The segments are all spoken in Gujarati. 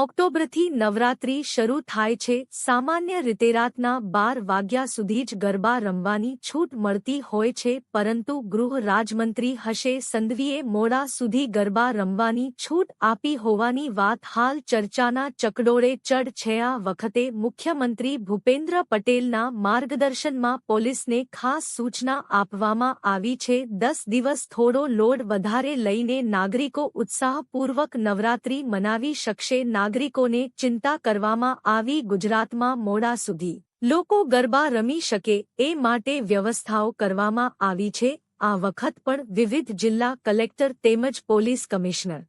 ઓક્ટોબરથી નવરાત્રી શરૂ થાય છે। સામાન્ય રીતે રાતના 12 વાગ્યા સુધી જ ગરબા રમવાની છૂટ મળતી હોય છે, પરંતુ ગૃહ રાજમંત્રી હર્ષ સંઘવીએ મોડા સુધી ગરબા રમવાની છૂટ આપી હોવાની વાત હાલ ચર્ચાના ચકડોળે ચઢ છે। આ વખતે મુખ્યમંત્રી ભૂપેન્દ્ર પટેલના માર્ગદર્શનમાં પોલીસને ખાસ સૂચના આપવામાં આવી છે। 10 દિવસ થોડો લોડ વધારે લઈને નાગરિકો ઉત્સાહપૂર્વક નવરાત્રી મનાવી શકશે। નાગરિકોને ચિંતા કરવામાં આવી। ગુજરાતમાં મોડા સુધી લોકો ગરબા રમી શકે એ માટે વ્યવસ્થાઓ કરવામાં આવી છે। આ વખત પણ વિવિધ જિલ્લા કલેક્ટર તેમજ પોલીસ કમિશનર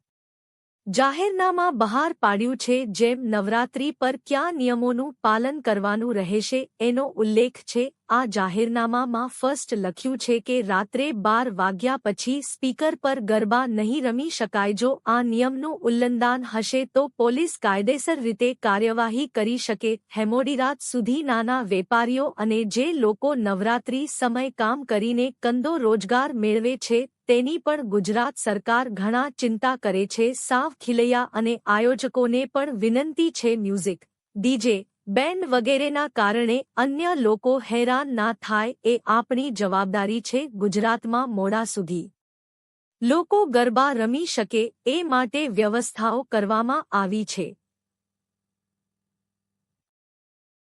જાહેરનામા બહાર પાડ્યું છે। જેમ નવરાત્રી પર કયા નિયમોનું પાલન કરવાનું રહેશે એનો ઉલ્લેખ છે। આ જાહેરનામામાં ફર્સ્ટ લખ્યું છે કે રાત્રે 12 વાગ્યા પછી સ્પીકર પર ગરબા નહીં રમી શકાય। જો આ નિયમનું ઉલ્લંઘન હશે તો પોલીસ કાયદેસર રીતે કાર્યવાહી કરી શકે। મોડી રાત સુધી નાના વેપારીઓ અને જે લોકો નવરાત્રી સમય કામ કરીને કંદો રોજગાર મેળવે છે તેની પણ ગુજરાત સરકાર ઘણા ચિંતા કરે છે। સાવ ખિલૈયા અને આયોજકોને પણ વિનંતી છે, મ્યુઝિક, ડીજે, બેન્ડ વગેરેના કારણે અન્ય લોકો હેરાન ના થાય એ આપણી જવાબદારી છે। ગુજરાતમાં મોડા સુધી લોકો ગરબા રમી શકે એ માટે વ્યવસ્થાઓ કરવામાં આવી છે।